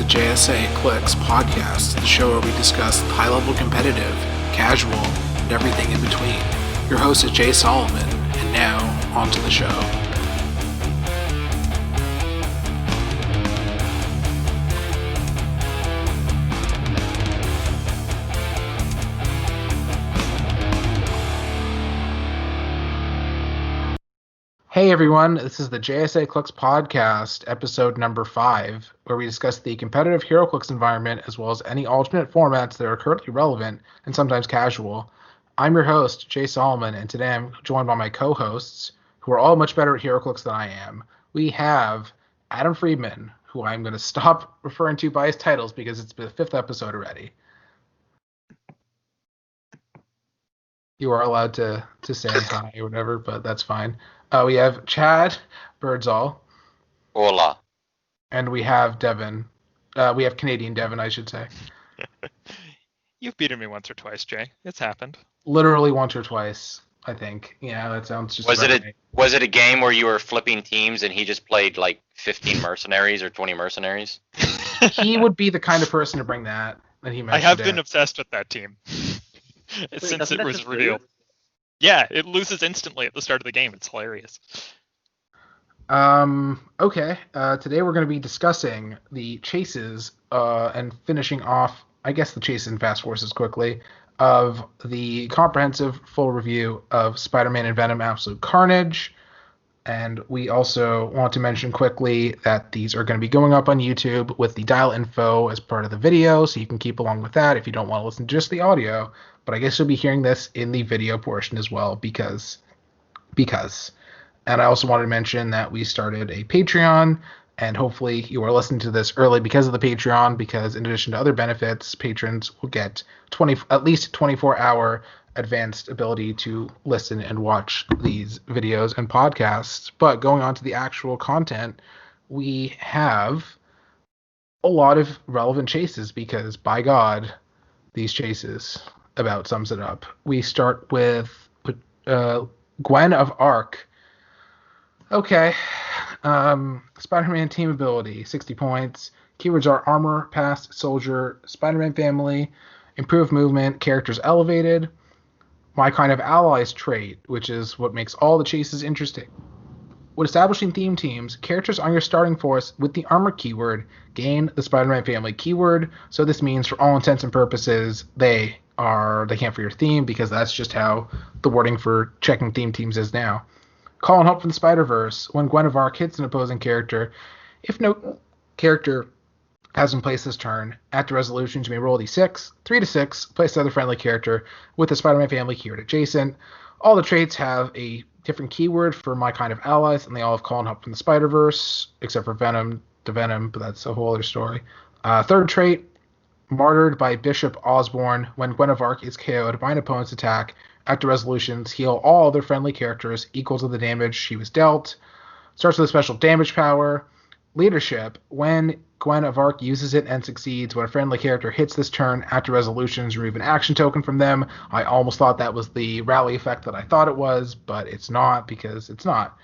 the JSAClix podcast, the show where we discuss high-level competitive, casual, and everything in between. Your host is Jay Solomon, and now, on to the show. Hey everyone, this is the JSAClix podcast, episode number 5, where we discuss the competitive Heroclix environment as well as any alternate formats that are currently relevant and sometimes casual. I'm your host, Jay Solomon, and today I'm joined by my co-hosts, who are all much better at Heroclix than I am. We have Adam Friedman, who I'm going to stop referring to by his titles because it's the 5th episode already. You are allowed to say hi or whatever, but that's fine. We have Chad Birdsall. Hola. And we have Devin. We have Canadian Devin, I should say. You've beaten me once or twice, Jay. It's happened. Literally once or twice, I think. Yeah, that sounds just Was it a game where you were flipping teams and he just played like 15 mercenaries or 20 mercenaries? He would be the kind of person to bring that he mentioned. I have been obsessed with that team. Since it was revealed. Yeah, it loses instantly at the start of the game. It's hilarious. Okay. Today we're going to be discussing the chases and finishing off, I guess, the chases and fast forces quickly of the comprehensive full review of Spider-Man and Venom Absolute Carnage. And we also want to mention quickly that these are going to be going up on YouTube with the dial info as part of the video, so you can keep along with that if you don't want to listen to just the audio. But I guess you'll be hearing this in the video portion as well because. And I also wanted to mention that we started a Patreon, and hopefully you are listening to this early because of the Patreon, because in addition to other benefits, patrons will get at least 24-hour advanced ability to listen and watch these videos and podcasts. But going on to the actual content, we have a lot of relevant chases because, by God, these chases about sums it up. We start with Gwen of Arc. Okay. Spider-Man team ability, 60 points. Keywords are armor, past, soldier, Spider-Man family, improved movement, characters elevated. My kind of allies trait, which is what makes all the chases interesting. When establishing theme teams, characters on your starting force with the armor keyword gain the Spider-Man family keyword. So this means, for all intents and purposes, they can't for your theme, because that's just how the wording for checking theme teams is now. Call and Help from the Spider-Verse. When Gwen of Arc hits an opposing character, if no character has been placed this turn, after resolutions, you may roll d6, 3 to 6, place another friendly character with the Spider-Man family keyword adjacent. All the traits have a different keyword for my kind of allies, and they all have Call and Help from the Spider-Verse, except for Venom, but that's a whole other story. Third trait, Martyred by Bishop Osborne. When Gwen of Arc is KO'd by an opponent's attack, after resolutions, heal all other friendly characters equal to the damage she was dealt. Starts with a special damage power. Leadership. When Gwen of Arc uses it and succeeds, when a friendly character hits this turn, after resolutions, remove an action token from them. I almost thought that was the rally effect that I thought it was, but it's not, because it's not.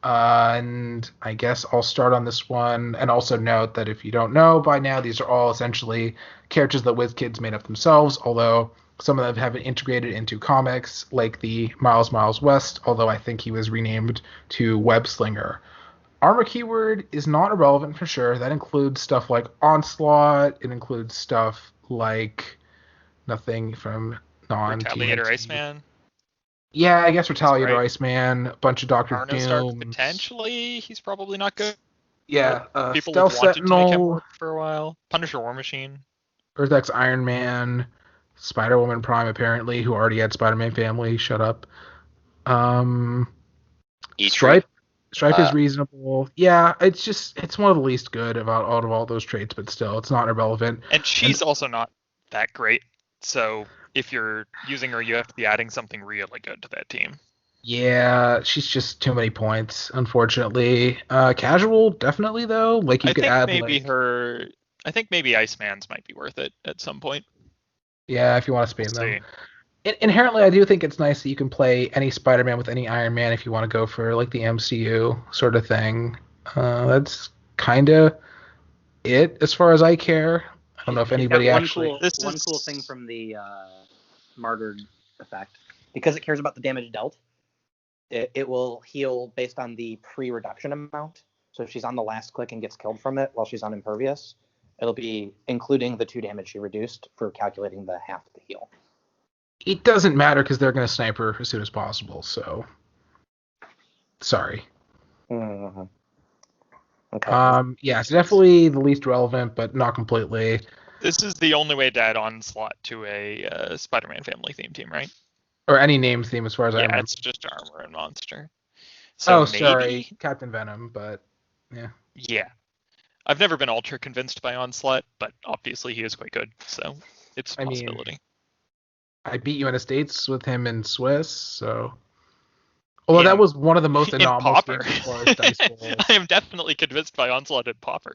And I guess I'll start on this one, and also note that if you don't know by now, these are all essentially characters that WizKids made up themselves, although some of them have been integrated into comics, like the Miles West, although I think he was renamed to Webslinger. Armor keyword is not irrelevant for sure. That includes stuff like Onslaught. It includes stuff like nothing from Retaliator Iceman. Yeah, I guess Retaliator Iceman, a bunch of Dr. Arno Doom. Stark, potentially. He's probably not good. Yeah, People Stealth wanted Sentinel, to make him work for a while. Punisher War Machine. Earth X Iron Man, Spider-Woman Prime, apparently, who already had Spider-Man family. Shut up. Stripe is reasonable. Yeah, it's one of the least good out of all those traits, but still, it's not irrelevant. And she's also not that great, so if you're using her, you have to be adding something really good to that team. Yeah, she's just too many points, unfortunately. Casual, definitely, though. Like, you could add, I think maybe Iceman's might be worth it at some point. Yeah, if you want to spin them. Inherently, I do think it's nice that you can play any Spider-Man with any Iron Man if you want to go for, like, the MCU sort of thing. That's kind of it as far as I care. I don't know if She's got anybody one actually. cool thing from the martyred effect. Because it cares about the damage dealt, it will heal based on the pre-reduction amount. So if she's on the last click and gets killed from it while she's on impervious, it'll be including the 2 damage she reduced for calculating the half of the heal. It doesn't matter because they're going to snipe her as soon as possible. So, sorry. Mm-hmm. Okay. Yeah, it's definitely the least relevant, but not completely. This is the only way to add Onslaught to a Spider-Man family theme team, right? Or any name theme as far as I remember. Yeah, it's just armor and monster. So maybe... sorry, Captain Venom, but yeah. Yeah. I've never been ultra convinced by Onslaught, but obviously he is quite good, so it's a possibility. I beat you in the States with him in Swiss, so... Although that was one of the most anomalous games as far as Dice Bowl. I am definitely convinced by Onslaught and Popper.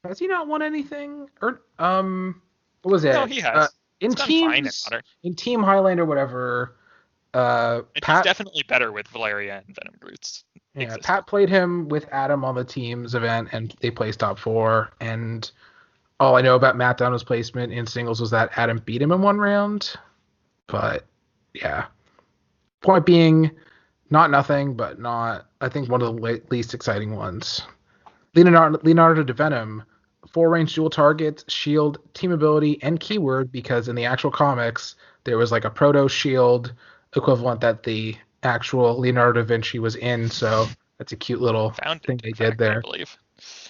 Has he not won anything? Or what was it? No, he has. In Team Highland or whatever. Pat, he's definitely better with Valeria and Venom Brutes. Yeah, Pat played him with Adam on the team's event, and they placed top 4. And all I know about Matt Dono's placement in singles was that Adam beat him in 1 round. But yeah, point being, not nothing, but not, I think, one of the least exciting ones. Leonardo Da Vinci, 4-range dual targets, shield, team ability, and keyword, because in the actual comics, there was like a proto-shield equivalent that the actual Leonardo Da Vinci was in, so that's a cute little thing they did there. I believe.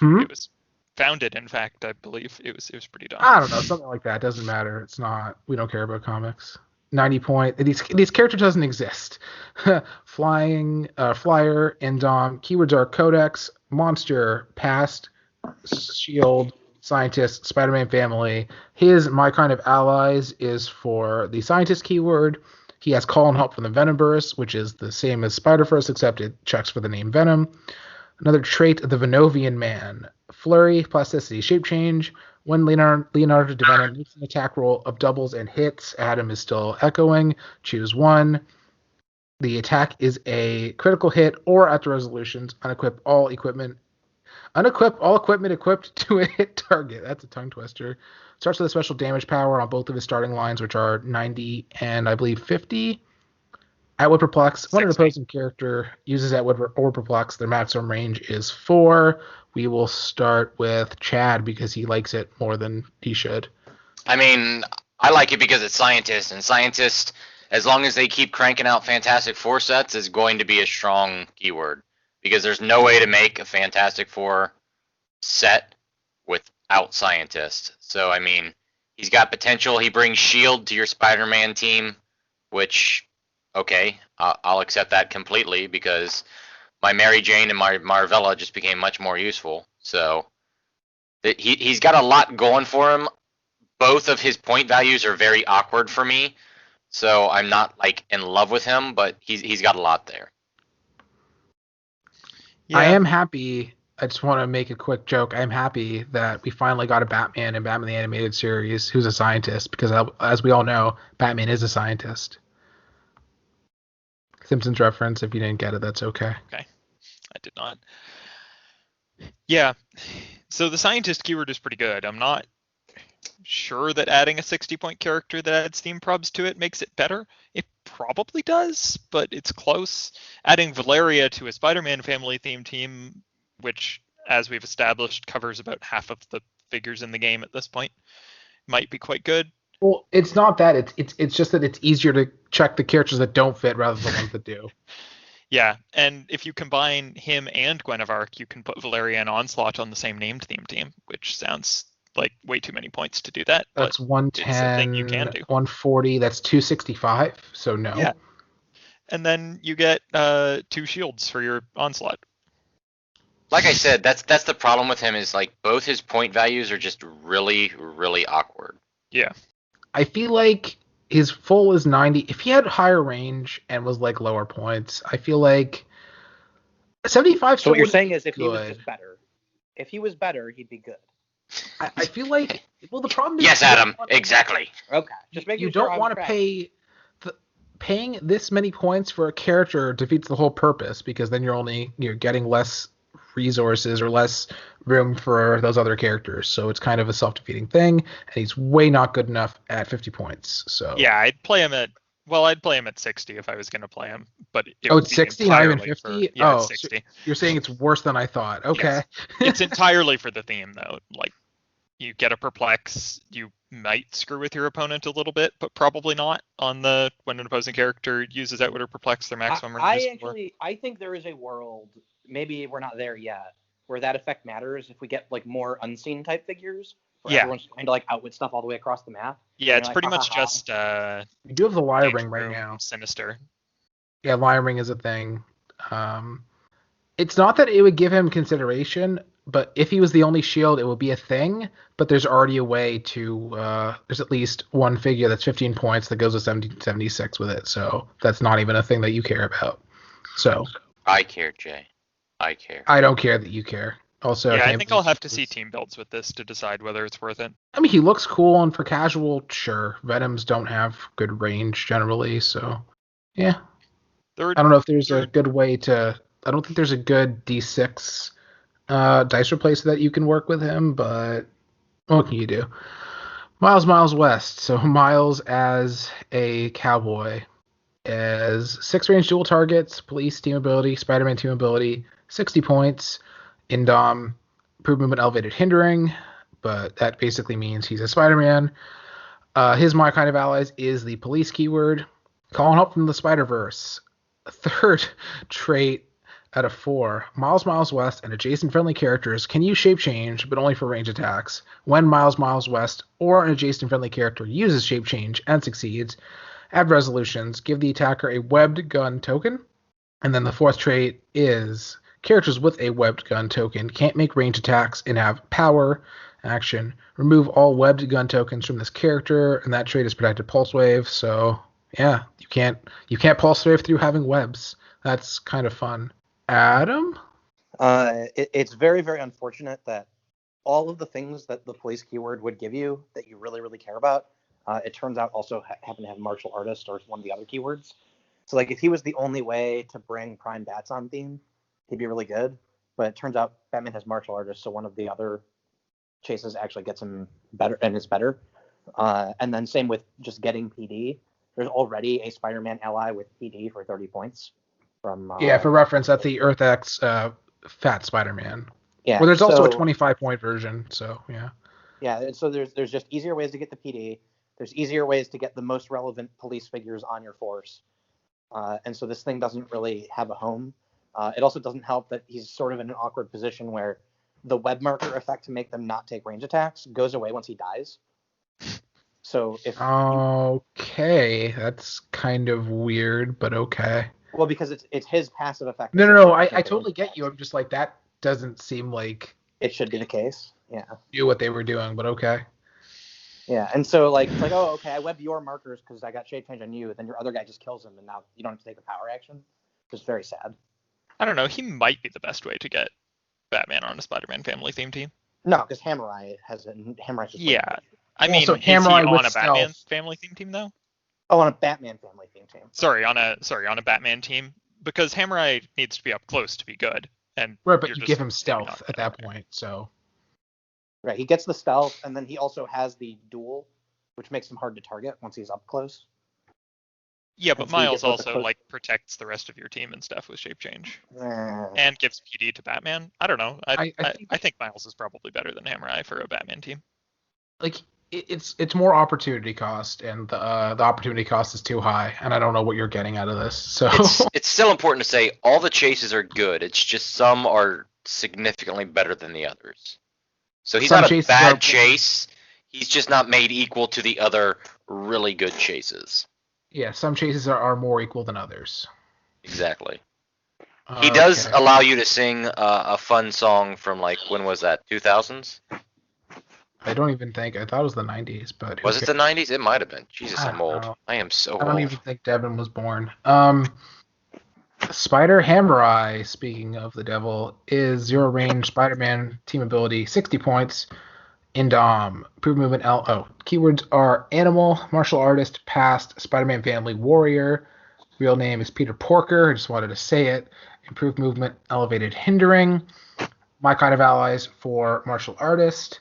It was founded, in fact, I believe. It was pretty dumb. I don't know, something like that. Doesn't matter. It's not, we don't care about comics. 90 point. These characters doesn't exist. Flying, flyer, Indom. Keywords are Codex, Monster, Past, Shield, Scientist, Spider-Man family. My kind of allies is for the Scientist keyword. He has Call and Help from the Venomverse, which is the same as Spider-Verse, except it checks for the name Venom. Another trait, the Venovian Man. Flurry, Plasticity, Shape Change. When Leonardo Da Vinci makes an attack roll of doubles and hits, Adam is still echoing. Choose 1. The attack is a critical hit or at the resolutions. Unequip all equipment equipped to a hit target. That's a tongue twister. Starts with a special damage power on both of his starting lines, which are 90 and I believe 50. At Wood Perplex, when an opposing character uses at Wood or Perplex, their maximum range is 4. We will start with Chad because he likes it more than he should. I mean, I like it because it's Scientist, and Scientist, as long as they keep cranking out Fantastic Four sets, is going to be a strong keyword. Because there's no way to make a Fantastic Four set without Scientist. So, I mean, he's got potential. He brings Shield to your Spider-Man team, which... okay, I'll accept that completely because my Mary Jane and my Marvella just became much more useful. So he's got a lot going for him. Both of his point values are very awkward for me, so I'm not like in love with him, but he's got a lot there. Yeah. I am happy. I just want to make a quick joke. I'm happy that we finally got a Batman in Batman the Animated Series who's a scientist because, as we all know, Batman is a scientist. Simpsons reference. If you didn't get it, that's okay. Okay. I did not. Yeah. So the Scientist keyword is pretty good. I'm not sure that adding a 60-point character that adds theme probs to it makes it better. It probably does, but it's close. Adding Valeria to a Spider-Man family theme team, which, as we've established, covers about half of the figures in the game at this point, might be quite good. Well, it's not that. It's just that it's easier to check the characters that don't fit rather than the ones that do. Yeah, and if you combine him and Gwen of Arc, you can put Valeria and Onslaught on the same named theme team, which sounds like way too many points to do that. That's 110, it's a thing you can do. 140, that's 265, so no. Yeah. And then you get 2 shields for your Onslaught. Like I said, that's the problem with him is like both his point values are just really, really awkward. Yeah. I feel like his full is 90. If he had higher range and was like lower points, I feel like 75. So what you're saying is if he was just better. If he was better, he'd be good. I feel like, well, the problem is... Yes, Adam, exactly. Okay. Just making you sure don't want to pay... Paying this many points for a character defeats the whole purpose because then you're getting less resources or less room for those other characters. So it's kind of a self-defeating thing, and he's way not good enough at 50 points. So Yeah, I'd play him at 60 if I was going to play him, but it oh, would it's be 60, not even entirely 50. Yeah, Oh, it's 60. so you're saying it's worse than I thought. Okay. Yes. It's entirely for the theme, though. Like, you get a perplex, you might screw with your opponent a little bit, but probably not on the when an opposing character uses Outwit or Perplex their maximum range. I think there is a world, maybe we're not there yet, where that effect matters if we get like more unseen type figures, where everyone's trying to like outwit stuff all the way across the map. Yeah, it's like, pretty much just we do have the wire ring right now. Sinister. Yeah, wire ring is a thing. It's not that it would give him consideration, but if he was the only shield, it would be a thing. But there's already a way to. There's at least one figure that's 15 points that goes to 76 with it. So that's not even a thing that you care about. So I care, Jay. I care. I don't care that you care. Also, yeah, I think I'll have to see team builds with this to decide whether it's worth it. I mean, he looks cool, and for casual, sure. Venoms don't have good range generally, so yeah. I don't know if there's a good way to. I don't think there's a good D6 dice replacer that you can work with him, but what can you do? Miles West. So Miles as a cowboy as 6 range dual targets, police team ability, Spider-Man team ability, 60 points, Indom, improved movement, elevated hindering, but that basically means he's a Spider-Man. His My Kind of Allies is the police keyword, calling help from the Spider-Verse. A third trait out of 4, Miles West and adjacent friendly characters can use shape change, but only for range attacks. When Miles West or an adjacent friendly character uses shape change and succeeds, add resolutions, give the attacker a webbed gun token. And then the 4th trait is characters with a webbed gun token can't make range attacks and have power action. Remove all webbed gun tokens from this character, and that trait is protected pulse wave. So yeah, you can't pulse wave through having webs. That's kind of fun. Adam? It's very, very unfortunate that all of the things that the police keyword would give you that you really, really care about, it turns out also happen to have martial artist or one of the other keywords. So like if he was the only way to bring Prime Bats on theme, he'd be really good. But it turns out Batman has martial artist, so one of the other chases actually gets him better and is better. And then same with just getting PD. There's already a Spider-Man ally with PD for 30 points. For reference, that's the Earth X Fat Spider-Man. Yeah. Well, there's also a 25-point version, so yeah. Yeah, and so there's just easier ways to get the PD. There's easier ways to get the most relevant police figures on your force. And so this thing doesn't really have a home. It also doesn't help that he's sort of in an awkward position where the web marker effect to make them not take range attacks goes away once he dies. So if that's kind of weird, but okay. Well, because it's his passive effect. No. I totally get you. I'm just like, that doesn't seem like it should be the case. Yeah. Do what they were doing, but okay. Yeah, and so like it's like, oh, okay, I webbed your markers because I got shape change on you. Then your other guy just kills him, and now you don't have to take the power action. It's very sad. I don't know. He might be the best way to get Batman on a Spider-Man family theme team. No, because Hammer Eye has it. Hammer Eye just I mean, so is he on a Batman family theme team though? Oh, on a Batman family theme team. Sorry, on a Batman team, because Hammer Eye needs to be up close to be good. And right, but you give him stealth at that point, so. Right, he gets the stealth, and then he also has the duel, which makes him hard to target once he's up close. Yeah, but Miles also like protects the rest of your team and stuff with shape change, and gives PD to Batman. I don't know. I think Miles is probably better than Hammer Eye for a Batman team. Like it's more opportunity cost, and the opportunity cost is too high, and I don't know what you're getting out of this. So it's still important to say all the chases are good. It's just some are significantly better than the others. So he's not a bad chase. He's just not made equal to the other really good chases. Yeah, some chases are more equal than others. Exactly. He does allow you to sing a fun song from, like, when was that? 2000s? I don't even think. I thought it was the 90s, but was it the 90s? It might have been. Jesus, I'm old. I am so old. I don't even think Devin was born. Spider Hammer Eye, speaking of the devil, is 0 range Spider-Man team ability, 60 points. Indom, improved movement, keywords are animal, martial artist, past, Spider-Man family, warrior, real name is Peter Porker. I just wanted to say it. Improved movement, elevated hindering. My kind of allies for martial artist.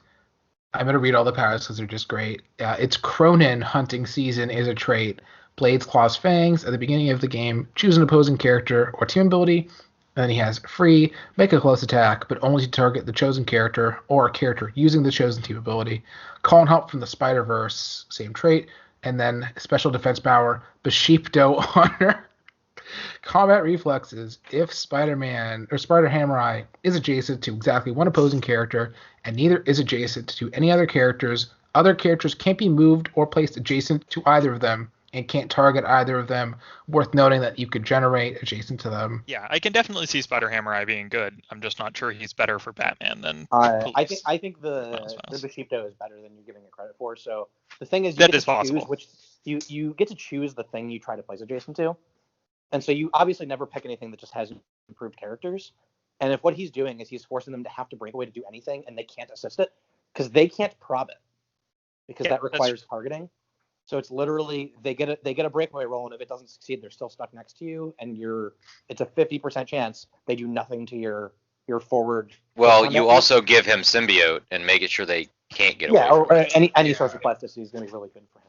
I'm going to read all the powers because they're just great. It's Cronin hunting season is a trait. Blades, claws, fangs. At the beginning of the game, choose an opposing character or team ability. Then he has free, make a close attack, but only to target the chosen character or a character using the chosen team ability. Call and help from the Spider-Verse, same trait. And then special defense power, Beshipdo Honor. Combat reflexes. If Spider-Man or Spider-Hammer is adjacent to exactly one opposing character and neither is adjacent to any other characters can't be moved or placed adjacent to either of them and can't target either of them. Worth noting that you could generate adjacent to them. Yeah, I can definitely see Spider-Hammer being good. I'm just not sure he's better for Batman than I think the Beshipdo is better than you're giving it credit for. So the thing is, you get to choose which you get to choose the thing you try to place adjacent to. And so you obviously never pick anything that just has improved characters. And if what he's doing is he's forcing them to have to break away to do anything and they can't assist it because they can't prob it because that requires targeting. So it's literally they get a breakaway roll, and if it doesn't succeed, they're still stuck next to you, and it's a 50% chance they do nothing to your forward. Well, you also give him symbiote and make it sure they can't get away. Yeah, or any source of plasticity is going to be really good for him.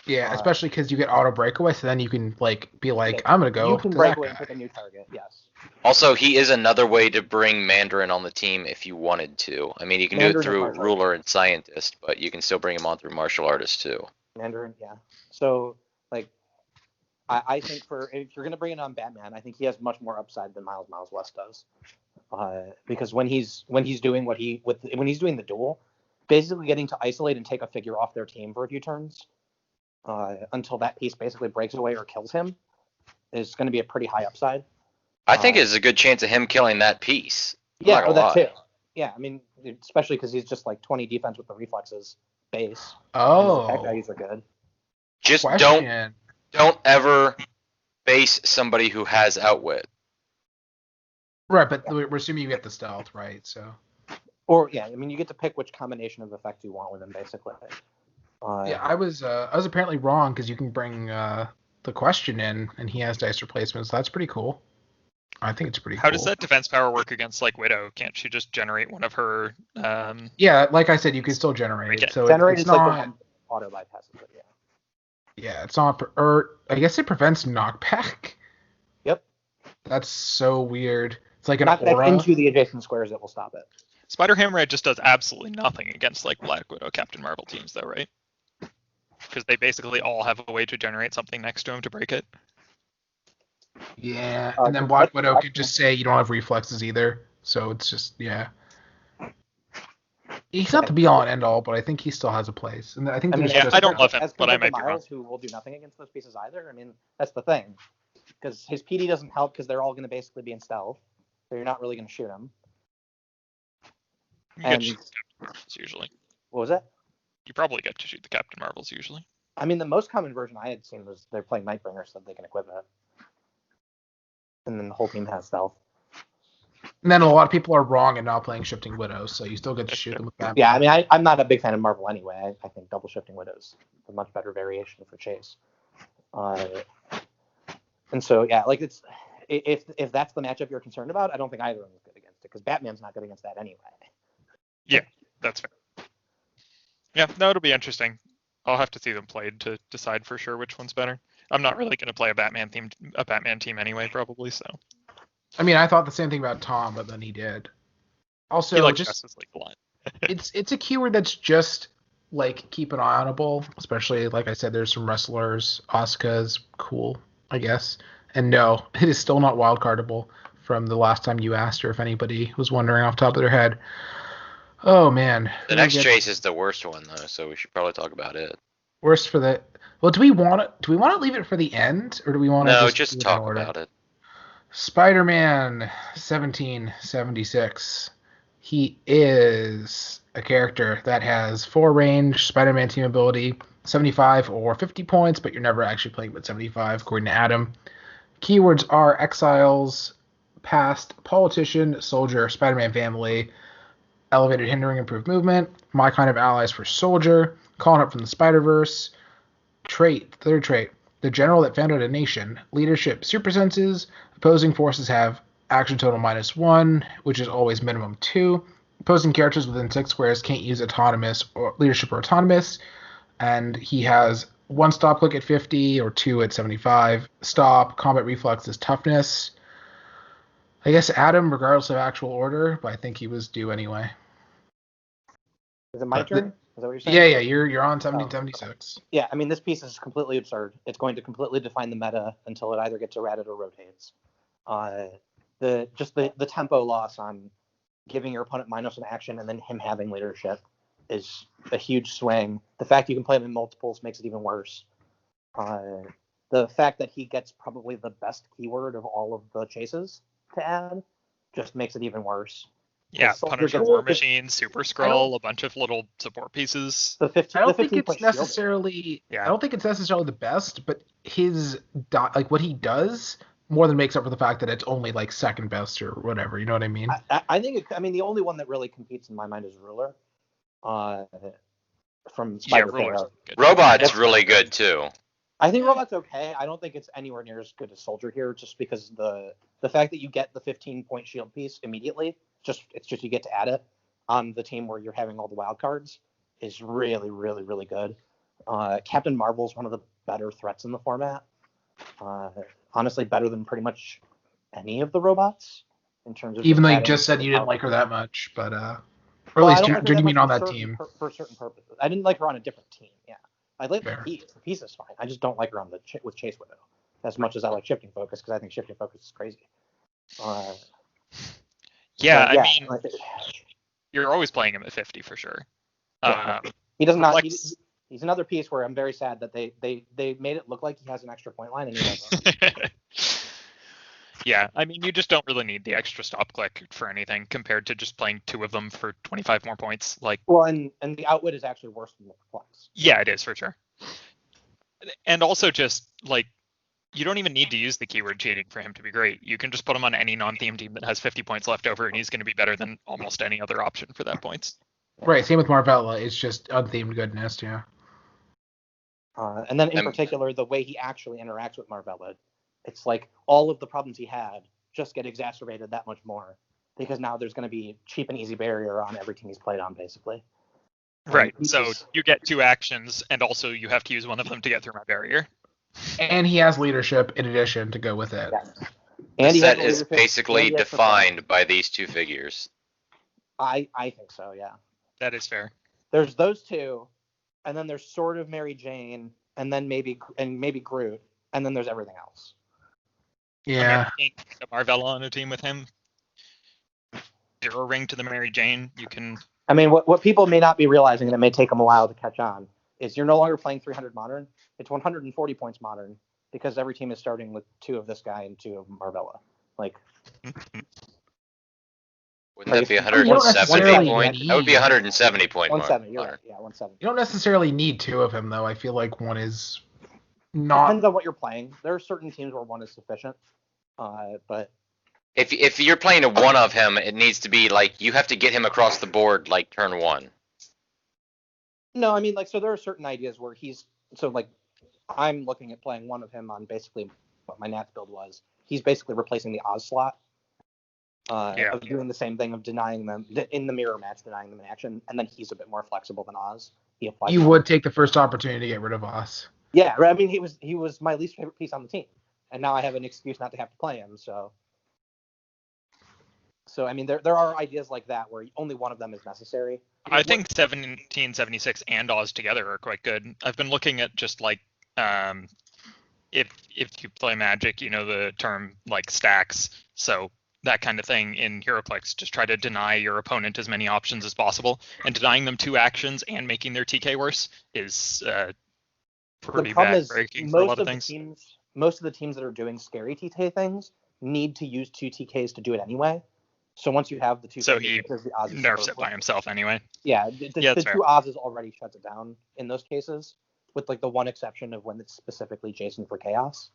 Yeah, especially because you get auto breakaway, so then you can be like, I'm gonna go. You can break away and pick a new target. Yes. Also, he is another way to bring Mandarin on the team if you wanted to. I mean, you can do it through ruler and scientist, but you can still bring him on through martial artist too. Mandarin, yeah. So I think if you're gonna bring it on Batman, I think he has much more upside than Miles West does, because when he's doing when he's doing the duel, basically getting to isolate and take a figure off their team for a few turns. Until that piece basically breaks away or kills him, is going to be a pretty high upside. I think there's a good chance of him killing that piece. Yeah, that too. Yeah, I mean, especially because he's just like 20 defense with the reflexes base. Oh, attack values are good. Just don't ever base somebody who has outwit. Right, but we're assuming you get the stealth, right? So. Or yeah, I mean, you get to pick which combination of effects you want with him, basically. Yeah, I was apparently wrong because you can bring the question in and he has dice replacements. That's pretty cool. I think it's pretty cool. How does that defense power work against Widow? Can't she just generate one of her? Yeah, like I said, you can still generate. So it's not auto bypasses it. Yeah. Yeah, it's not. Or I guess it prevents knockback. Yep. That's so weird. It's like an knockback into the adjacent squares that will stop it. Spider-Hammer just does absolutely nothing against Black Widow, Captain Marvel teams, though, right? Because they basically all have a way to generate something next to him to break it. Yeah, and then Black Widow could just say you don't have reflexes either, so it's just, yeah. He's not the be-all and end-all, but I think he still has a place. And I think I don't love him, but I might be wrong. Who will do nothing against those pieces either. I mean, that's the thing. Because his PD doesn't help because they're all going to basically be in stealth, so you're not really going to shoot him. You get to shoot the Captain Marvels usually. What was that? You probably get to shoot the Captain Marvels usually. I mean, the most common version I had seen was they're playing Nightbringer so they can equip it. And then the whole team has stealth. And then a lot of people are wrong and not playing Shifting Widows, so you still get to shoot them with that. Yeah, I mean, I'm not a big fan of Marvel anyway. I think Double Shifting Widows is a much better variation for Chase. And so, yeah, it's if that's the matchup you're concerned about, I don't think either of them is good against it, because Batman's not good against that anyway. Yeah, that's fair. Yeah, no, it'll be interesting. I'll have to see them played to decide for sure which one's better. I'm not really going to play a Batman team anyway, probably. So. I mean, I thought the same thing about Tom, but then he did. Also, he Justice League a lot. it's a keyword that's just keep an eye onable, especially like I said, there's some wrestlers. Asuka's cool, I guess. And no, it is still not wildcardable from the last time you asked her if anybody was wondering off the top of their head. Oh man. The next Chase is the worst one though, so we should probably talk about it. Worst for the. Well, do we want to leave it for the end, or do we want to just talk about it? Spider-Man 1776. He is a character that has 4 range, Spider-Man team ability, 75 or 50 points, but you're never actually playing with 75, according to Adam. Keywords are exiles, past, politician, soldier, Spider-Man family, elevated hindering, improved movement, my kind of allies for soldier, calling up from the Spider-Verse, third trait, the general that founded a nation. Leadership, super senses. Opposing forces have action total -1, which is always minimum 2. Opposing characters within 6 squares can't use autonomous or leadership or autonomous. And he has 1 stop click at 50 or 2 at 75. Stop, combat reflex is toughness. I guess Adam, regardless of actual order, but I think he was due anyway. Is it my turn? Is that what you're saying? Yeah, you're on 1776. Yeah, I mean, this piece is completely absurd. It's going to completely define the meta until it either gets errated or rotates. The tempo loss on giving your opponent -1 action and then him having leadership is a huge swing. The fact you can play him in multiples makes it even worse. The fact that he gets probably the best keyword of all of the chases to add just makes it even worse. Yeah, Punisher War Machine, Super Scroll, a bunch of little support pieces. I don't think it's necessarily the best, but his what he does more than makes up for the fact that it's only like second best or whatever. You know what I mean? I think the only one that really competes in my mind is Ruler. From Spider-Man. Robot's really good too. I think Robot's okay. I don't think it's anywhere near as good as Soldier here, just because the fact that you get the 15-point shield piece immediately, it's just you get to add it on the team where you're having all the wild cards is really, really, really good. Captain Marvel's one of the better threats in the format. Honestly, better than pretty much any of the robots in terms of. Even though you just said you didn't like her that much, but or at least do you mean on that team? For certain purposes, I didn't like her on a different team. Yeah, I like the piece. The piece is fine. I just don't like her on with Chase Widow as much as I like Shifting Focus, because I think Shifting Focus is crazy. I mean, you're always playing him at 50 for sure. He does not. He's another piece where I'm very sad that they made it look like he has an extra point line and he doesn't. Yeah, I mean, you just don't really need the extra stop click for anything compared to just playing 2 of them for 25 more points. And the outwit is actually worse than the perplex. Yeah, it is for sure. And also just you don't even need to use the keyword cheating for him to be great. You can just put him on any non-theme team that has 50 points left over, and he's going to be better than almost any other option for that points. Right, same with Marvella. It's just unthemed goodness, yeah. And then in particular, the way he actually interacts with Marvella, it's like all of the problems he had just get exacerbated that much more, because now there's going to be cheap and easy barrier on every team he's played on, basically. Right, so you get 2 actions, and also you have to use one of them to get through my barrier. And he has leadership in addition to go with it. Yes. And the set is basically defined by these 2 figures. I think so, yeah. That is fair. There's those 2, and then there's sort of Mary Jane, and then maybe Groot, and then there's everything else. Yeah. The Marvella on a team with him. 0 ring to the Mary Jane. You can. I mean, what people may not be realizing, and it may take them a while to catch on, is you're no longer playing 300 modern. It's 140 points modern, because every team is starting with 2 of this guy and 2 of Marvella. Wouldn't that be 170 point? That would be 170 point. 170. You're right. Yeah, 170. You don't necessarily need 2 of him, though. I feel like 1 is not. Depends on what you're playing. There are certain teams where 1 is sufficient, but. If you're playing a 1 of him, it needs to be you have to get him across the board turn 1. No, I mean so there are certain ideas where I'm looking at playing 1 of him on basically what my Nats build was. He's basically replacing the Oz slot. Of doing the same thing of denying them in the mirror match, denying them an action, and then he's a bit more flexible than Oz. You would take the first opportunity to get rid of Oz. Yeah, I mean he was my least favorite piece on the team, and now I have an excuse not to have to play him. So I mean there are ideas like that where only 1 of them is necessary. I think 1776 and Oz together are quite good. I've been looking at just if you play Magic, the term stacks, so that kind of thing in Heroclix. Just try to deny your opponent as many options as possible, and denying them 2 actions and making their TK worse is pretty backbreaking for a lot of things. Most of the teams that are doing scary TK things need to use 2 TKs to do it anyway. So once you have the 2, so he nerfs it by himself anyway. Yeah, the 2 Oz's already shuts it down in those cases, with the 1 exception of when it's specifically Jason for Chaos.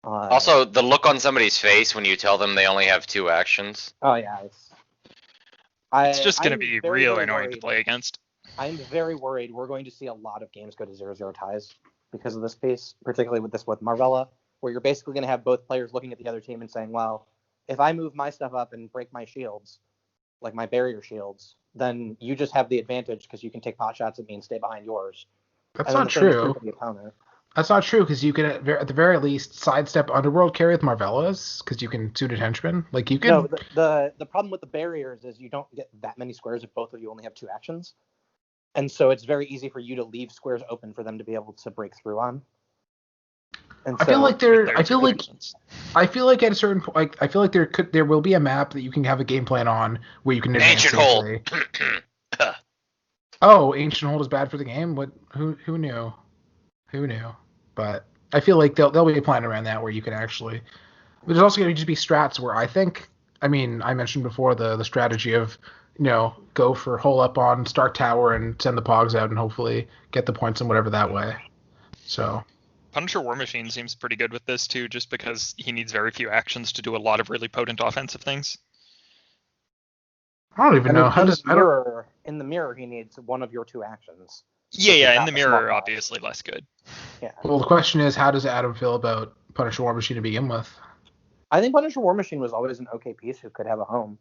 Also, the look on somebody's face when you tell them they only have 2 actions. Oh yeah, it's just going to be real annoying to play against. I'm very worried we're going to see a lot of games go to 0-0 ties because of this piece, particularly with Marvella, where you're basically going to have both players looking at the other team and saying, well, if I move my stuff up and break my shields, like my barrier shields, then you just have the advantage because you can take pot shots at me and stay behind yours. That's not true. That's not true because you can, at the very least, sidestep Underworld carry with Marvellas because you can suited henchmen. Like you can. No, the problem with the barriers is you don't get that many squares if both of you only have 2 actions, and so it's very easy for you to leave squares open for them to be able to break through on. And I feel like I feel like at a certain point, like, I feel like there will be a map that you can have a game plan on where you can advance Ancient safely. Hold. Oh, Ancient Hold is bad for the game. What? Who knew? Who knew? But I feel like there'll be a plan around that where you can actually. There's also going to just be strats where I mentioned before the strategy of go for hole up on Stark Tower and send the Pogs out and hopefully get the points and whatever that way. So. Punisher War Machine seems pretty good with this too, just because he needs very few actions to do a lot of really potent offensive things. I don't even know how does in the mirror he needs one of your 2 actions. Yeah, in the mirror obviously less good. Yeah. Well, the question is, how does Adam feel about Punisher War Machine to begin with? I think Punisher War Machine was always an okay piece who could have a home.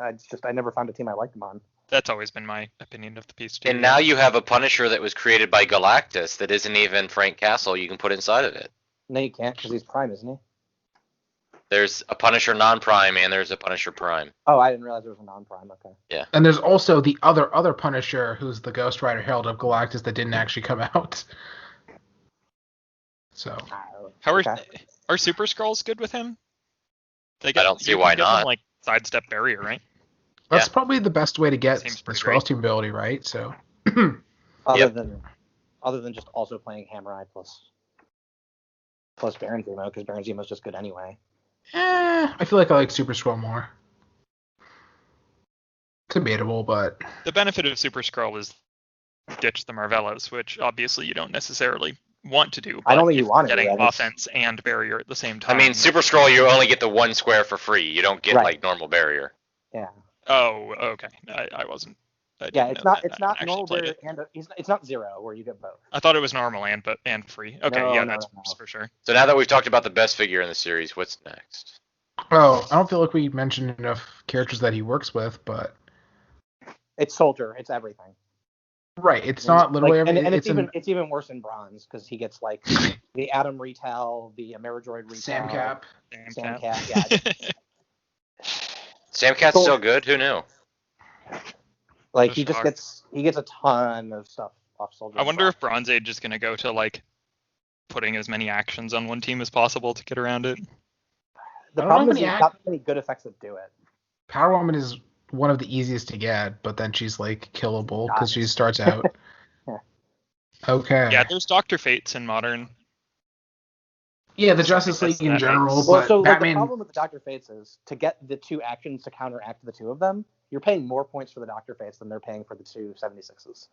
I never found a team I liked him on. That's always been my opinion of the piece too. And now you have a Punisher that was created by Galactus that isn't even Frank Castle you can put inside of it. No, you can't because he's Prime, isn't he? There's a Punisher non-Prime and there's a Punisher Prime. Oh, I didn't realize there was a non-Prime. Okay. Yeah. And there's also the other Punisher who's the Ghost Rider Herald of Galactus that didn't actually come out. So. How are Super Skrulls good with him? I don't see why not. Like sidestep barrier, right? That's probably the best way to get the Skrulls team ability, right? So. Other than just also playing Hammer Eye plus Baron Zemo, because Baron Zemo's just good anyway. I feel like I like Super Skrull more. It's debatable, but the benefit of Super Skrull is ditch the Marvellas, which obviously you don't necessarily want to do. I don't think you want getting offense and barrier at the same time. I mean, Super Skrull, you only get the 1 square for free. You don't get like normal barrier. Yeah. Oh, okay. I wasn't. It's not normal barrier it's not 0 where you get both. I thought it was normal and free. Okay, that's for sure. So now that we've talked about the best figure in the series, what's next? Oh, I don't feel like we mentioned enough characters that he works with, but it's Soldier. It's everything. Right. It's not literally everything. And it's even worse in Bronze because he gets like the Atom Retail, the Ameridroid Retail, Sam Cap. Yeah. Sam Cat's still good. Who knew? Like he gets a ton of stuff off Soldier. I wonder if Bronze Age is going to go to like putting as many actions on one team as possible to get around it. The problem is there's not many good effects that do it. Power Woman is one of the easiest to get, but then she's like killable because she starts out. Okay. Yeah, there's Dr. Fates in Modern. Yeah, the Justice League in general, but Batman. The problem with the Dr. Fates is to get the 2 actions to counteract the 2 of them, you're paying more points for the Dr. Fates than they're paying for the 2 76s.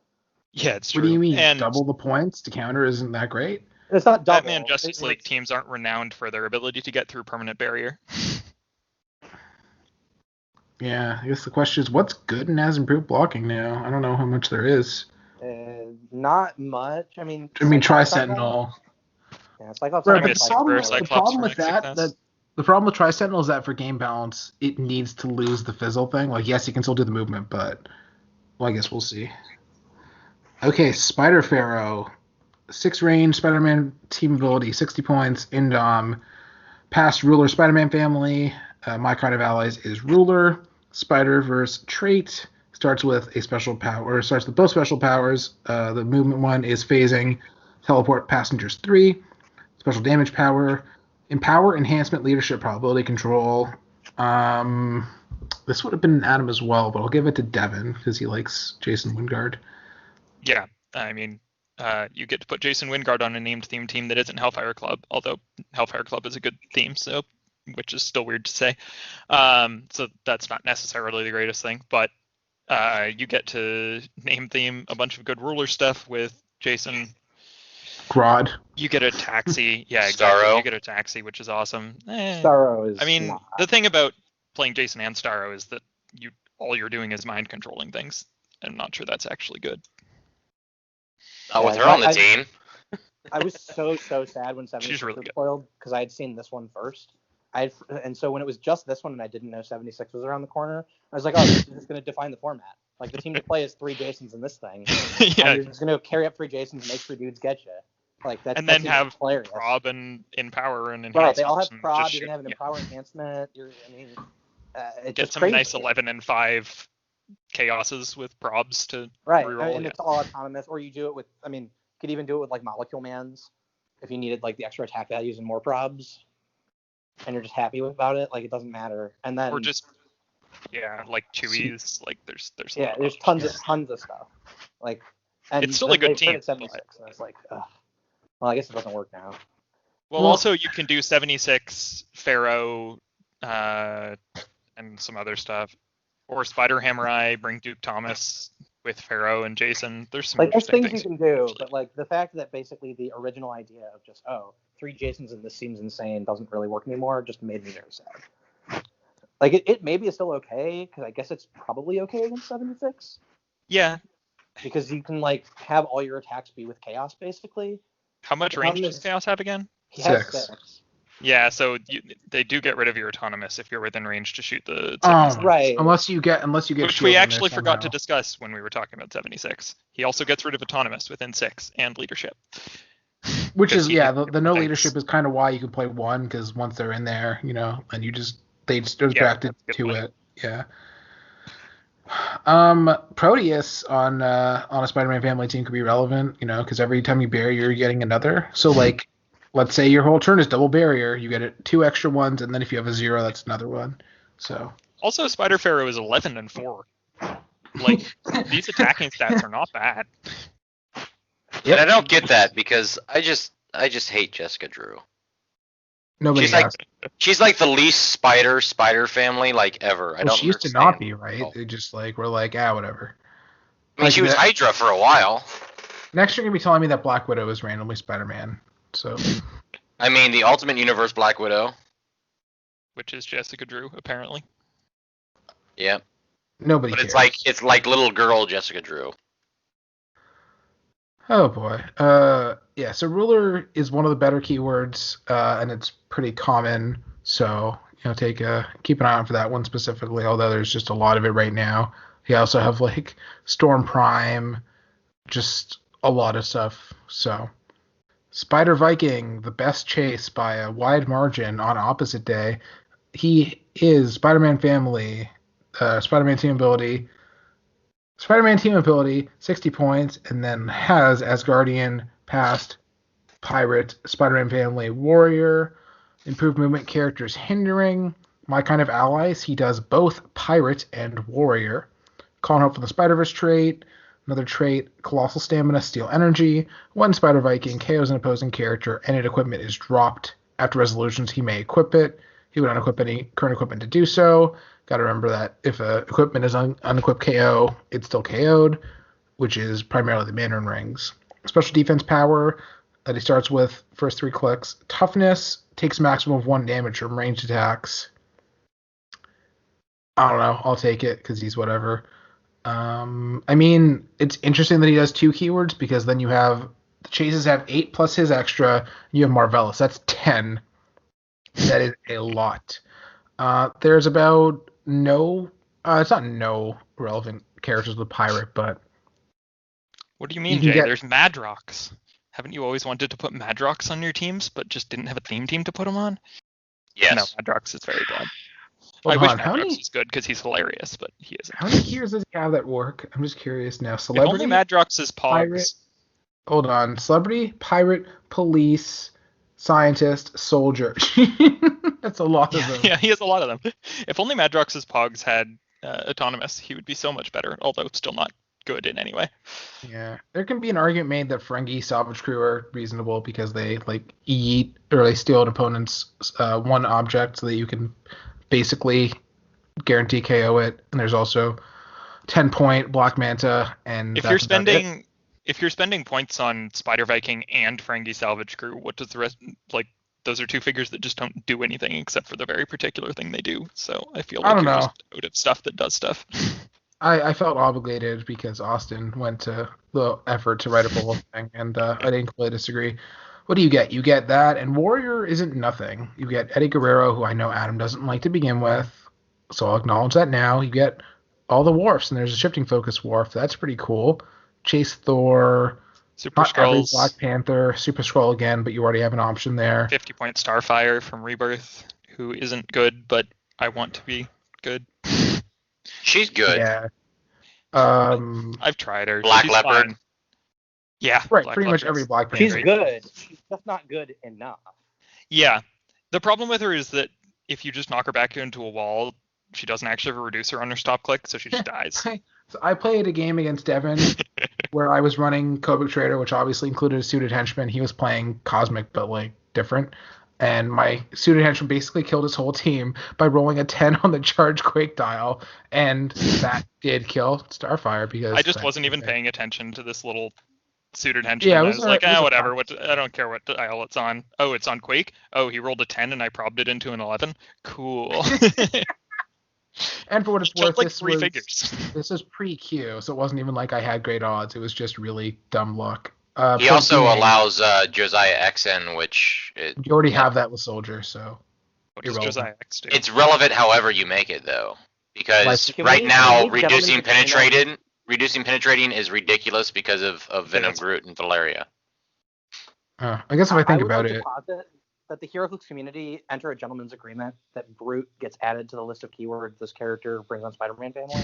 Yeah, it's true. What do you mean? And double the points to counter isn't that great? It's not double. Batman Justice League teams aren't renowned for their ability to get through permanent barrier. Yeah, I guess the question is, what's good and has improved blocking now? I don't know how much there is. Not much. I mean, Tri-Sentinel. Yeah, Cyclops. Right, but the problem with the problem with Tri-Sentinel is that for game balance, it needs to lose the fizzle thing. Like, yes, you can still do the movement, but I guess we'll see. Okay, Spider Pharaoh, 6 range, Spider-Man team ability, 60 points, Indom, past ruler Spider-Man family. My kind of allies is ruler. Spider-Verse trait starts with a special power, starts with both special powers. The movement one is phasing, teleport passengers 3. Special damage power, empower, enhancement, leadership, probability control. This would have been Adam as well, but I'll give it to Devin because he likes Jason Wingard. Yeah, I mean, you get to put Jason Wingard on a named theme team that isn't Hellfire Club, although Hellfire Club is a good theme, so which is still weird to say. So that's not necessarily the greatest thing, but you get to name theme a bunch of good ruler stuff with Jason. Grodd. You get a taxi. Yeah, exactly. Starro. You get a taxi, which is awesome. Starro is. I mean, the thing about playing Jason and Starro is that all you're doing is mind controlling things. I'm not sure that's actually good. Not with her on the team. I was so sad when 76 She's really was good. spoiled because I had seen this one first. And so when it was just this one and I didn't know 76 was around the corner, I was like, oh, this is just going to define the format. Like, the team to play is 3 Jasons in this thing. Yeah. And you're just going to carry up 3 Jasons and make 3 dudes get you. Like, And then that's have hilarious. prob and empower and Right, they all have enhancements and prob. just You're going to have an shoot. empower enhancement. It's Get just some crazy. nice 11 and 5 chaoses with probs to Right, reroll. and it's all autonomous. Or you do it with, you could even do it with, like, Molecule Mans if you needed, like, the extra attack values and more probs. And you're just happy about it, like, it doesn't matter. And then Or just like Chewies. Like there's a lot of there's options. tons of stuff. Like, and It's still a good they printed team, 76, and I was like, ugh. Well, I guess it doesn't work now. Well, also you can do 76 Pharaoh and some other stuff, or Spider Hammerai, bring Duke Thomas with Pharaoh and Jason. There's some Like, there's interesting things you can do, but like the fact that basically the original idea of just 3 Jasons and this seems insane doesn't really work anymore just made me very sad. Like, it maybe is still okay because I guess it's probably okay against 76 Yeah. because you can like have all your attacks be with chaos basically. How much The range problem does is- Chaos have again? He has 6. 6. Yeah, so they do get rid of your autonomous if you're within range to shoot the. Oh, 76. Right. Unless you get Which shield we in there actually forgot to somehow. discuss when we were talking about 76. He also gets rid of autonomous within 6 and leadership. Which is, Because he yeah, did the no things. leadership is kind of why you can play 1, because once they're in there, and they just goes Yeah, back that's a good to point. it. Yeah. Proteus on a Spider-Man family team could be relevant, because every time you barrier, you're getting another. So, like, let's say your whole turn is double barrier, you get 2 extra ones, and then if you have a 0, that's another one. So. Also, Spider Pharaoh is 11 and 4. Like, these attacking stats are not bad. And I don't get that because I just hate Jessica Drew. Nobody She's has. She's like the least spider family like ever. I Well, don't she used to understand. not be, right? Oh. They just we're like, whatever. I mean, she was Hydra for a while. Next, you're gonna be telling me that Black Widow is randomly Spider-Man. So. I mean, the Ultimate Universe Black Widow. Which is Jessica Drew, apparently. Yeah, Nobody but cares. it's like little girl Jessica Drew. Oh boy. Yeah, so ruler is one of the better keywords, and it's pretty common. So, keep an eye out for that one specifically, although there's just a lot of it right now. You also have like Storm Prime, just a lot of stuff. So Spider Viking, the best chase by a wide margin on opposite day. He is Spider-Man family, Spider-Man team ability, 60 points, and then has Asgardian, past, pirate, Spider-Man family, warrior, improved movement, characters hindering, my kind of allies. He does both pirate and warrior. Calling Hope for the Spider-Verse trait, another trait, colossal stamina, steel energy, 1 Spider Viking, KOs an opposing character, and equipment is dropped. After resolutions, he may equip it. He would unequip any current equipment to do so. Got to remember that if equipment is unequipped KO, it's still KO'd, which is primarily the Mandarin rings. Special defense power that he starts with, first 3 clicks. Toughness, takes maximum of 1 damage from ranged attacks. I don't know. I'll take it because he's whatever. I mean, it's interesting that he does 2 keywords because then you have the chases have 8 plus his extra. And you have Marvelous. That's 10. That is a lot. There's about it's not no relevant characters with Pirate, but What do you mean, can Jay? get- There's Madrox. Haven't you always wanted to put Madrox on your teams, but just didn't have a theme team to put him on? Yes. No, Madrox is very bad. Hold I wish on, how Madrox many- was good because he's hilarious, but he isn't. how many keywords does he have that work? I'm just curious now. If Celebrity, only Madrox is pirate. Pogs. Hold on. Celebrity, pirate, police, scientist, soldier. That's a lot of them. Yeah, he has a lot of them. If only Madrox's Pogs had autonomous, he would be so much better, although still not good in any way. Yeah, there can be an argument made that Ferengi salvage crew are reasonable because they eat or they steal an opponent's 1 object so that you can basically guarantee KO it. And there's also 10-point Black Manta, and If that's you're about it. spending points on Spider Viking and Ferengi Salvage Crew, what does the rest those are 2 figures that just don't do anything except for the very particular thing they do. So I feel I like don't you're know. just out of stuff that does stuff. I felt obligated because Austin went to the effort to write up the whole thing, and I didn't completely disagree. What do you get? You get that, and Warrior isn't nothing. You get Eddie Guerrero, who I know Adam doesn't like to begin with, so I'll acknowledge that now. You get all the Wharfs, and there's a shifting focus Wharf. That's pretty cool. Chase Thor, Super not every Skrulls, Black Panther, Super Skrull again, but you already have an option there. 50-point Starfire from Rebirth, who isn't good, but I want to be good. She's good. Yeah. I've tried her. Black She's Leopard. fine. Yeah. Right, Black pretty much Leopard's every Black Panther. She's good. She's just not good enough. Yeah. The problem with her is that if you just knock her back into a wall, she doesn't actually have a reducer on her stop click, so she just dies. So I played a game against Devin where I was running Kobik Trader, which obviously included a suited henchman. He was playing Cosmic, but like different. And my suited henchman basically killed his whole team by rolling a 10 on the charge quake dial, and that did kill Starfire because I just wasn't even paying attention to this little suited henchman. Yeah, I was like, whatever. fun. I don't care what dial it's on. Oh, it's on Quake. Oh, he rolled a 10 and I probbed it into an 11. Cool. And for what it's Jumped worth, like this three was figures. this was pre-Q, so it wasn't even like I had great odds. It was just really dumb luck. He also allows Josiah XN, which you already have that with Soldier, so What does irrelevant. Josiah X do? it's relevant however you make it though, because Can right we now leave gentlemen reducing penetrating is ridiculous because of Venom, Groot, and Valeria. I guess if I think would about like to it, posit that the Heroclix community enter a gentleman's agreement that Brute gets added to the list of keywords this character brings on Spider-Man family.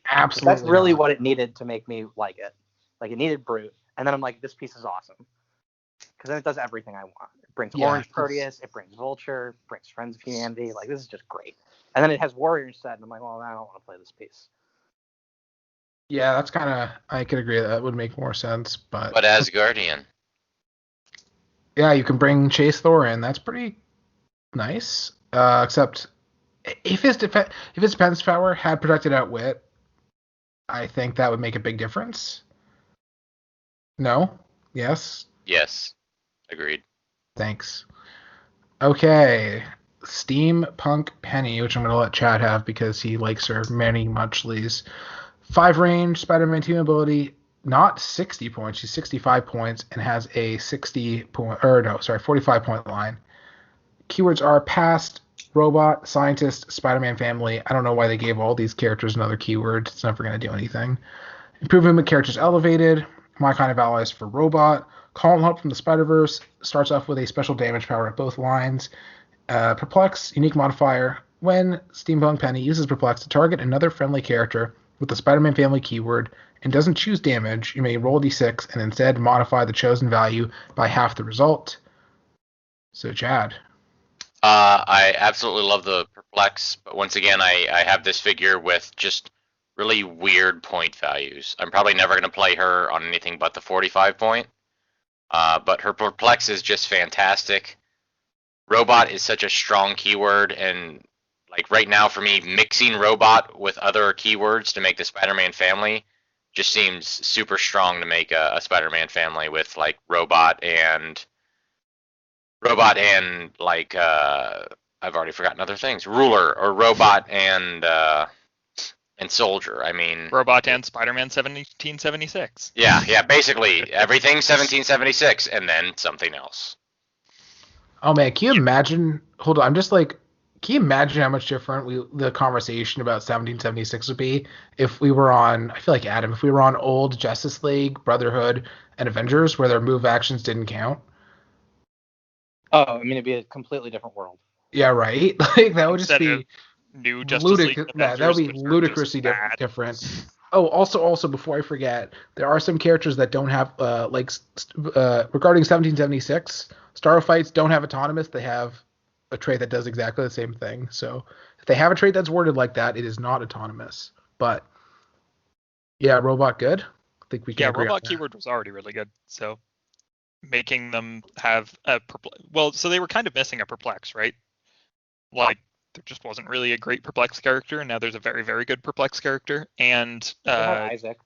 absolutely. That's really not. what it needed to make me like it. Like, it needed Brute, and then I'm like, this piece is awesome. Because then it does everything I want. It brings Yeah, Orange it's- Proteus, it brings Vulture, it brings Friends of Humanity. Like, this is just great. And then it has Warrior instead, and I'm like, well, I don't want to play this piece. Yeah, that's kind of, I could agree that would make more sense, But as Guardian, yeah, you can bring Chase Thor in. That's pretty nice. Except if his defense power had protected outwit, I think that would make a big difference. No? Yes? yes, agreed. Thanks. Okay. Steampunk Penny, which I'm going to let Chad have because he likes her very muchly. 5 range, Spider-Man 2 ability, not 60 points. She's 65 points and has a 45 point line. Keywords are past, robot, scientist, Spider-Man family. I don't know why they gave all these characters another keyword. It's never going to do anything. Improved movement characters elevated. My kind of allies for robot. Call and Help from the Spider-Verse starts off with a special damage power at both lines. Perplex, unique modifier. When Steampunk Penny uses Perplex to target another friendly character with the Spider-Man family keyword and doesn't choose damage, you may roll d6 and instead modify the chosen value by half the result. So, Chad. I absolutely love the Perplex, but once again, I have this figure with just really weird point values. I'm probably never going to play her on anything but the 45 point. But her Perplex is just fantastic. Robot is such a strong keyword, and like right now for me, mixing robot with other keywords to make the Spider-Man family just seems super strong to make a Spider-Man family with like robot and like I've already forgotten other things. Ruler or robot and soldier. I mean, Robot and Spider-Man 1776. yeah, basically everything 1776 and then something else. Oh man, can you imagine? Hold on, I'm just like, can you imagine how much different the conversation about 1776 would be if we were on? I feel like Adam, if we were on old Justice League, Brotherhood, and Avengers, where their move actions didn't count. Oh, I mean, it'd be a completely different world. Yeah, right. Like that would Instead just of be new Justice League that would be Avengers, which are ludicrously just bad. different. Oh, also, before I forget, there are some characters that don't have regarding 1776, Starfights don't have autonomous. They have a trait that does exactly the same thing. So if they have a trait that's worded like that, it is not autonomous. But yeah, robot good. I think we can. Yeah, agree robot on that. keyword was already really good. So making them have a so they were kind of missing a Perplex, right? Like there just wasn't really a great Perplex character, and now there's a very, very good Perplex character. And Isaac.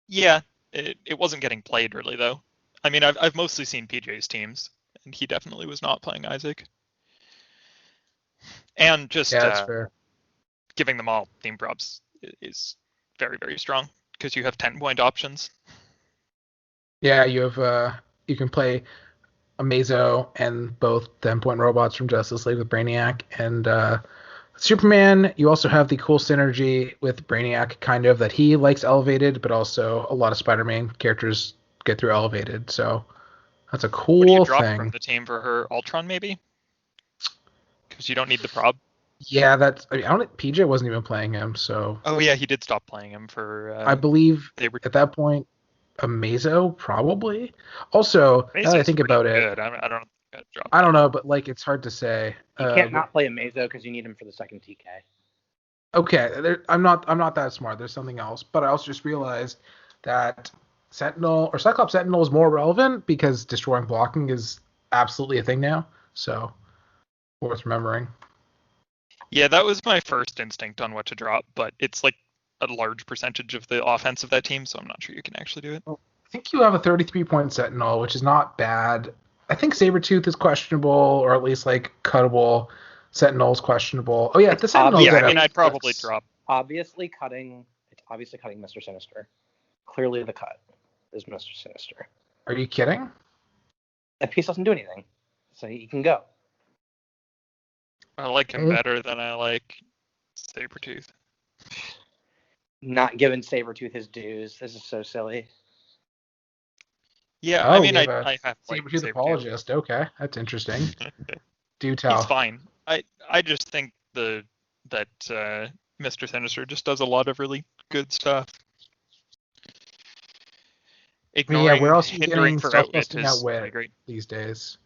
yeah, it wasn't getting played really though. I mean, I've mostly seen PJ's teams, and he definitely was not playing Isaac. And just that's fair. Giving them all theme props is very, very strong because you have 10-point options. Yeah, you have you can play Amazo and both the endpoint robots from Justice League with Brainiac and Superman. You also have the cool synergy with Brainiac, kind of, that he likes elevated, but also a lot of Spider-Man characters get through elevated. So that's a What do you cool drop thing. from the team for her? Ultron, maybe? Because you don't need the prob. Yeah, that's. I don't. PJ wasn't even playing him, so. Oh yeah, he did stop playing him for. I believe they were. at that point, Amazo probably. Also, now that I think about it, good. I don't. I don't know, but like it's hard to say. You can't not play Amazo because you need him for the second TK. Okay, I'm not that smart. There's something else, but I also just realized that Sentinel or Cyclops Sentinel is more relevant because destroying blocking is absolutely a thing now. So worth remembering. Yeah, that was my first instinct on what to drop, but it's like a large percentage of the offense of that team, so I'm not sure you can actually do it. I think you have a 33-point Sentinel, which is not bad. I think Sabretooth is questionable, or at least like cuttable. Sentinel's questionable. Oh yeah, the Sentinel. Yeah, I mean, I'd probably drop. It's obviously cutting Mr. Sinister. Clearly, the cut is Mr. Sinister. Are you kidding? That piece doesn't do anything, so he can go. I like him better than I like Sabretooth. Not giving Sabretooth his dues. This is so silly. Yeah, I mean, I have Sabretooth apologist. Okay, that's interesting. Do tell. He's fine. I just think that Mr. Sinister just does a lot of really good stuff. Ignoring where else are you getting for stuff Outwit busting is out wit great these days?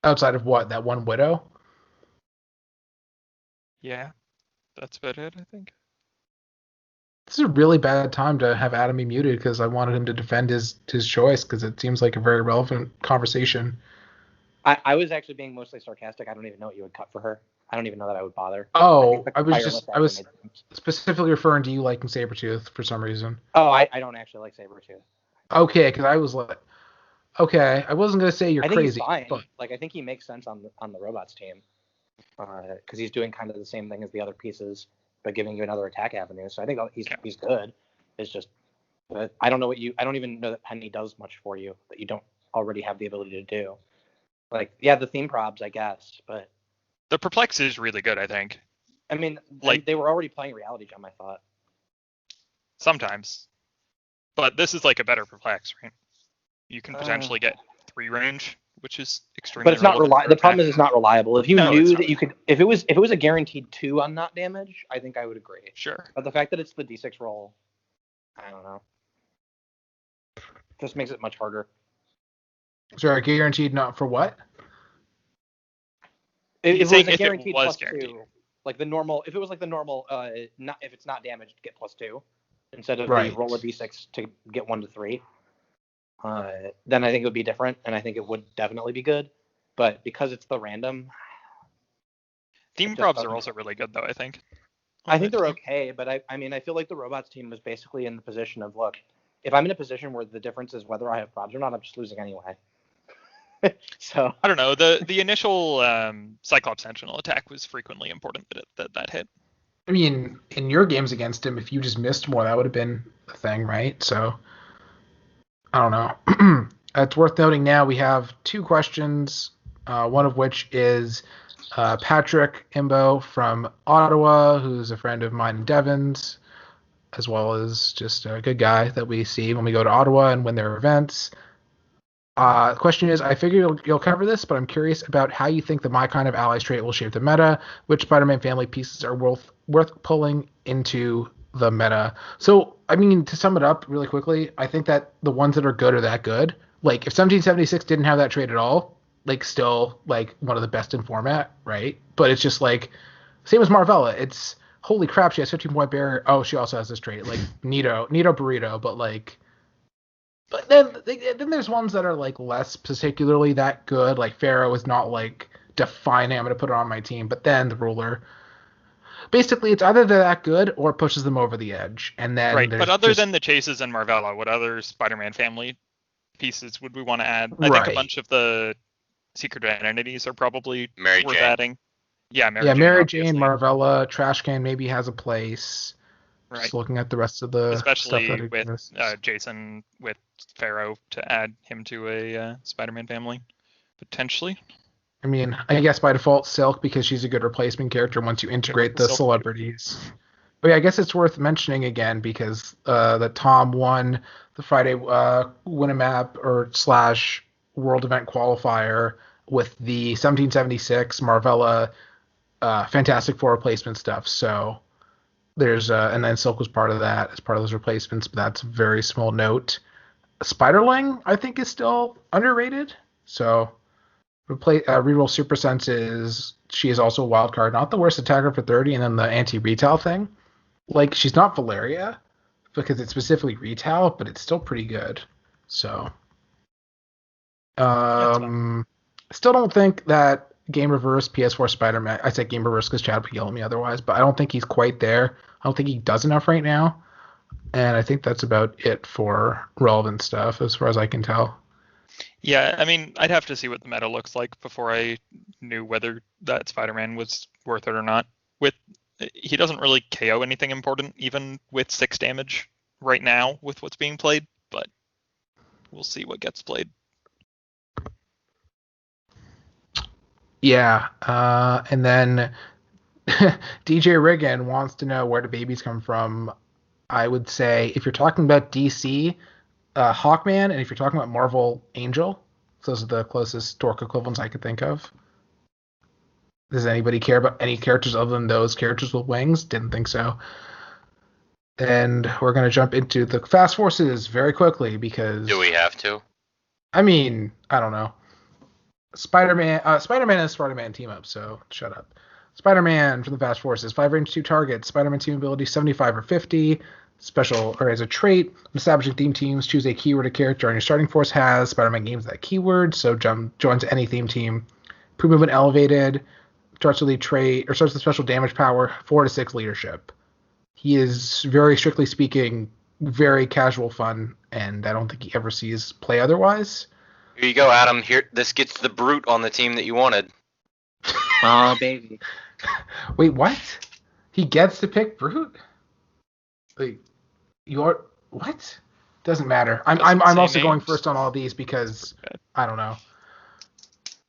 Outside of what? That one Widow? Yeah, that's about it, I think. This is a really bad time to have Adam be muted because I wanted him to defend his choice because it seems like a very relevant conversation. I was actually being mostly sarcastic. I don't even know what you would cut for her. I don't even know that I would bother. Oh, I was specifically referring to you liking Sabretooth for some reason. Oh, I don't actually like Sabretooth. Okay, because I was like, okay, I wasn't gonna say you're crazy. He's fine. But... Like I think he makes sense on the robots team, because he's doing kind of the same thing as the other pieces, but giving you another attack avenue. So I think he's good. It's just, I don't even know that Penny does much for you that you don't already have the ability to do. Like, yeah, the theme probs, I guess, but the Perplex is really good, I think. I mean, like they were already playing Reality Gem, I thought. Sometimes, but this is like a better Perplex, right? You can potentially get 3 range, which is extremely. But it's not reliable. The problem is it's not reliable. If you knew that you could, if it was a guaranteed 2 on not damage, I think I would agree. Sure. But the fact that it's the D6 roll, I don't know, just makes it much harder. Sorry, guaranteed not for what? If it was a guaranteed plus guaranteed. 2, like the normal, if it was like the normal, not if it's not damaged, get +2 instead of the roll a D6 to get 1 to 3. Then I think it would be different, and I think it would definitely be good. But because it's the random, theme probs are also really good, though. I think. I think they're okay, but I mean, I feel like the robots team was basically in the position of, look, if I'm in a position where the difference is whether I have probs or not, I'm just losing anyway. So I don't know. The initial Cyclops Sentinel attack was frequently important that hit. I mean, in your games against him, if you just missed more, that would have been a thing, right? So I don't know. It's worth noting now we have 2 questions, one of which is Patrick Imbo from Ottawa, who's a friend of mine and Devin's, as well as just a good guy that we see when we go to Ottawa and when there are events. The question is, I figure you'll cover this, but I'm curious about how you think the My Kind of Allies trait will shape the meta. Which Spider-Man family pieces are worth pulling into the meta? So, I mean, to sum it up really quickly, I think that the ones that are good are that good. Like, if 1776 didn't have that trait at all, like, still, like, one of the best in format, right? But it's just, like, same as Marvella. It's, holy crap, she has 15-point barrier. Oh, she also has this trait. Like, Nito Burrito, but, like... But then there's ones that are like less particularly that good. Like Pharaoh is not like defining, I'm going to put it on my team. But then the ruler, basically, it's either they're that good or it pushes them over the edge. And then right. But other than the Chases and Marvella, what other Spider-Man family pieces would we want to add? I think a bunch of the Secret Identities are probably worth adding. Yeah, Mary Jane, Marvella, Trash Can maybe has a place. Right. Just looking at the rest of the Especially stuff that with exists. Jason with Pharaoh to add him to a Spider-Man family, potentially. I mean, I guess by default Silk because she's a good replacement character once you integrate the Silk. celebrities. But yeah, I guess it's worth mentioning again because that Tom won the Friday Win-A-Map or / World Event Qualifier with the 1776 Marvella Fantastic Four replacement stuff. So there's and then Silk was part of that as part of those replacements, but that's a very small note. Spiderling, I think, is still underrated. So reroll Super Senses. She is also a wild card, not the worst attacker for 30, and then the anti-retail thing. Like, she's not Valeria because it's specifically retail, but it's still pretty good. So, still don't think that Game Reverse PS4 Spider-Man. I said Game Reverse because Chad would yell at me otherwise, but I don't think he's quite there. I don't think he does enough right now, and I think that's about it for relevant stuff as far as I can tell. Yeah, I mean, I'd have to see what the meta looks like before I knew whether that Spider-Man was worth it or not. He doesn't really KO anything important, even with 6 damage right now with what's being played, but we'll see what gets played. Yeah, and then DJ Riggin wants to know where the babies come from. I would say if you're talking about DC, Hawkman, and if you're talking about Marvel, Angel. Those are the closest Dork equivalents I could think of. Does anybody care about any characters other than those characters with wings? Didn't think so. And we're going to jump into the Fast Forces very quickly because... Do we have to? I mean, I don't know. Spider-Man and Spider-Man team up, so shut up. Spider-Man from the Fast Forces, 5 range, 2 targets. Spider-Man team ability 75 or 50. Special or as a trait, when establishing theme teams, choose a keyword a character on your starting force has. Spider-Man gains that keyword, so joins any theme team. Pre-movement elevated, starts with a trait or starts with special damage power, 4 to 6 leadership. He is very strictly speaking very casual fun, and I don't think he ever sees play otherwise. Here you go, Adam. Here, this gets the brute on the team that you wanted. Oh baby. Wait, what? He gets to pick brute? Wait, you're what? Doesn't matter. I'm also going first on all these because I don't know.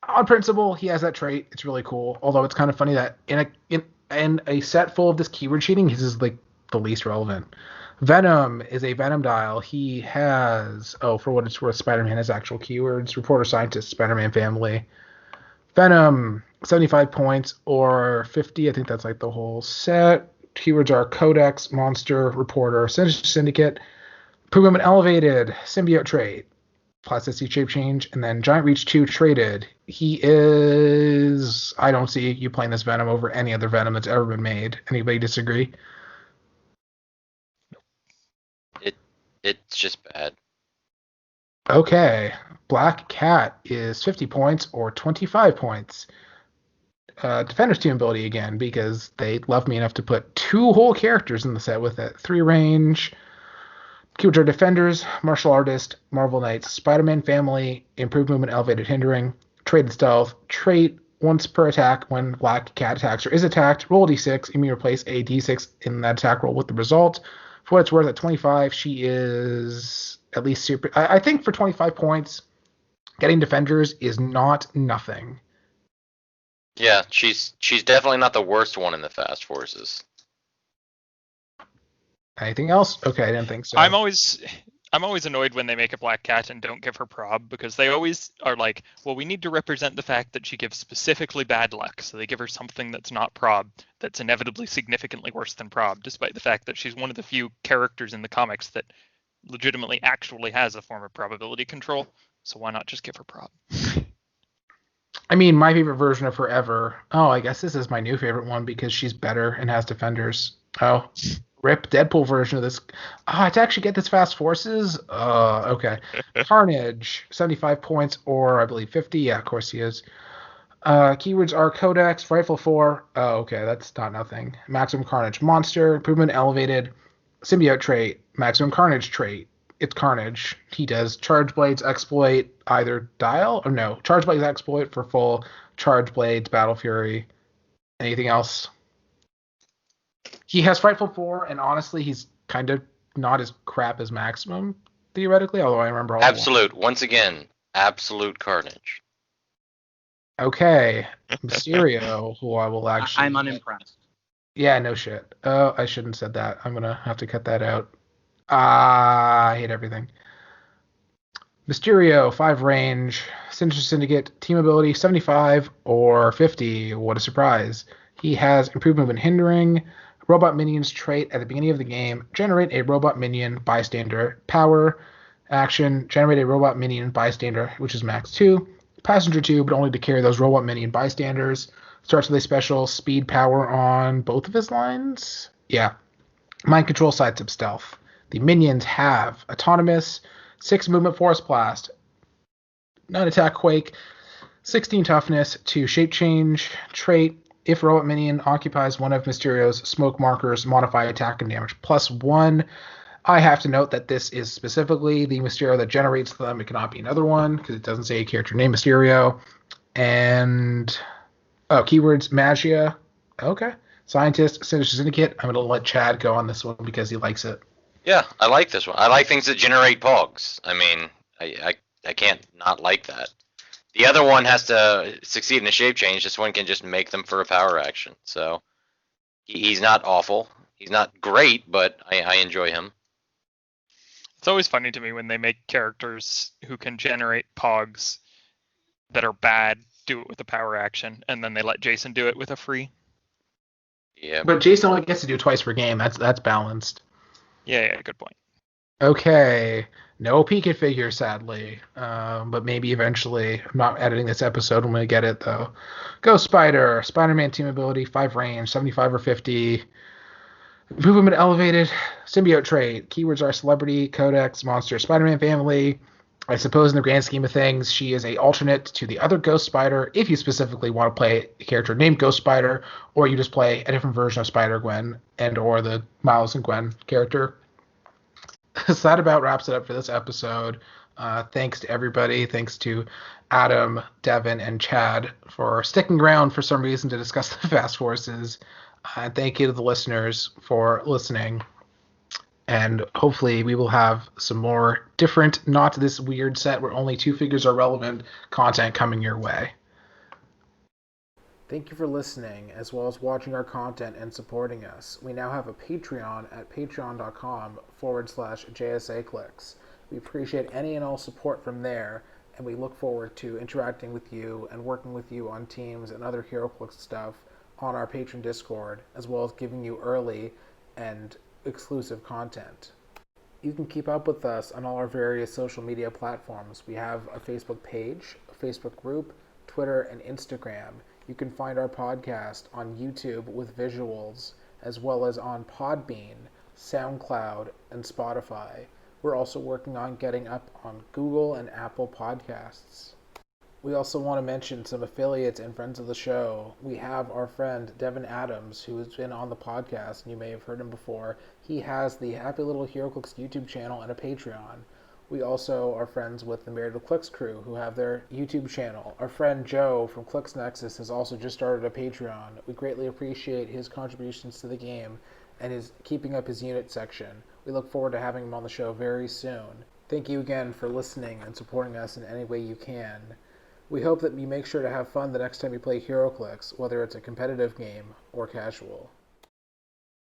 On principle, he has that trait. It's really cool. Although it's kind of funny that in a set full of this keyword cheating, his is like the least relevant. Venom is a Venom dial. He has for what it's worth, Spider-Man has actual keywords. Reporter, scientist, Spider-Man family. Venom, 75 points or 50. I think that's like the whole set. Keywords are Codex, Monster, Reporter, Syndicate, Pre-Movement Elevated, Symbiote Trait, Plasticity Shape Change, and then Giant Reach 2 Traded. He is... I don't see you playing this Venom over any other Venom that's ever been made. Anybody disagree? It's just bad. Okay. Black Cat is 50 points or 25 points. Defender's team ability again because they love me enough to put 2 whole characters in the set with it. 3 range. Keywords are Defenders, Martial Artist, Marvel Knights, Spider-Man family, Improved Movement, Elevated Hindering, Traded Stealth, Trait once per attack when Black Cat attacks or is attacked. Roll a d6. You may replace a d6 in that attack roll with the result. For what it's worth, at 25, she is at least super. I think for 25 points, getting Defenders is not nothing. Yeah, she's definitely not the worst one in the Fast Forces. Anything else? Okay, I didn't think so. I'm always annoyed when they make a Black Cat and don't give her prob because they always are like, well, we need to represent the fact that she gives specifically bad luck, so they give her something that's not prob, that's inevitably significantly worse than prob, despite the fact that she's one of the few characters in the comics that legitimately actually has a form of probability control. So why not just give her prob? I mean, my favorite version of her ever. Oh, I guess this is my new favorite one because she's better and has Defenders. Oh, rip Deadpool version of this. To actually get this Fast Forces? Okay. Carnage, 75 points or I believe 50. Yeah, of course he is. Keywords are Codex, Rifle 4. Oh, okay, that's not nothing. Maximum Carnage Monster, Improvement Elevated, Symbiote Trait, Maximum Carnage Trait. It's Carnage. He does Charge Blades, Exploit, either Dial or no. Charge Blades, Exploit for full. Charge Blades, Battle Fury. Anything else? He has Frightful 4, and honestly, he's kind of not as crap as Maximum, theoretically, although I remember all Absolute. Once again, absolute carnage. Okay. Mysterio, who I will actually... I'm unimpressed. Yeah, no shit. Oh, I shouldn't have said that. I'm going to have to cut that out. I hate everything. Mysterio, 5 range, Sinister Syndicate, team ability 75 or 50. What a surprise. He has improvement when hindering. Robot minions trait at the beginning of the game. Generate a robot minion bystander. Power action. Generate a robot minion bystander, which is max 2. Passenger 2, but only to carry those robot minion bystanders. Starts with a special speed power on both of his lines. Yeah. Mind control, sidestep, stealth. The minions have autonomous, 6 movement, force blast, 9 attack, quake, 16 toughness, 2 shape change trait. If robot minion occupies one of Mysterio's smoke markers, modify attack and damage +1. I have to note that this is specifically the Mysterio that generates them. It cannot be another one because it doesn't say a character named Mysterio. And keywords magia. Okay. Scientist, Sinister Syndicate. I'm gonna let Chad go on this one because he likes it. Yeah, I like this one. I like things that generate pogs. I mean, I can't not like that. The other one has to succeed in a shape change. This one can just make them for a power action. So he's not awful. He's not great, but I enjoy him. It's always funny to me when they make characters who can generate pogs that are bad do it with a power action, and then they let Jason do it with a free. Yeah. But Jason only gets to do it twice per game. That's balanced. Yeah, good point. Okay. No Pika figure, sadly. But maybe eventually. I'm not editing this episode when we get it, though. Ghost Spider. Spider-Man team ability, 5 range, 75 or 50. Movement elevated. Symbiote trait. Keywords are celebrity, codex, monster, Spider-Man family. I suppose in the grand scheme of things, she is a alternate to the other Ghost Spider if you specifically want to play a character named Ghost Spider, or you just play a different version of Spider-Gwen and or the Miles and Gwen character. So that about wraps it up for this episode. Thanks to everybody. Thanks to Adam, Devin, and Chad for sticking around for some reason to discuss the Fast Forces. And thank you to the listeners for listening. And hopefully we will have some more different, not this weird set where only 2 figures are relevant content coming your way. Thank you for listening, as well as watching our content and supporting us. We now have a Patreon at patreon.com/JSAClix. We appreciate any and all support from there, and we look forward to interacting with you and working with you on teams and other Heroclix stuff on our Patreon Discord, as well as giving you early and exclusive content. You can keep up with us on all our various social media platforms. We have a Facebook page, a Facebook group, Twitter, and Instagram. You can find our podcast on YouTube with visuals, as well as on Podbean, SoundCloud, and Spotify. We're also working on getting up on Google and Apple Podcasts. We also want to mention some affiliates and friends of the show. We have our friend Devin Adams, who has been on the podcast, and you may have heard him before. He has the Happy Little Heroclix YouTube channel and a Patreon. We also are friends with the Married to Clicks crew, who have their YouTube channel. Our friend Joe from Clicks Nexus has also just started a Patreon. We greatly appreciate his contributions to the game and his keeping up his unit section. We look forward to having him on the show very soon. Thank you again for listening and supporting us in any way you can. We hope that you make sure to have fun the next time you play Heroclix, whether it's a competitive game or casual.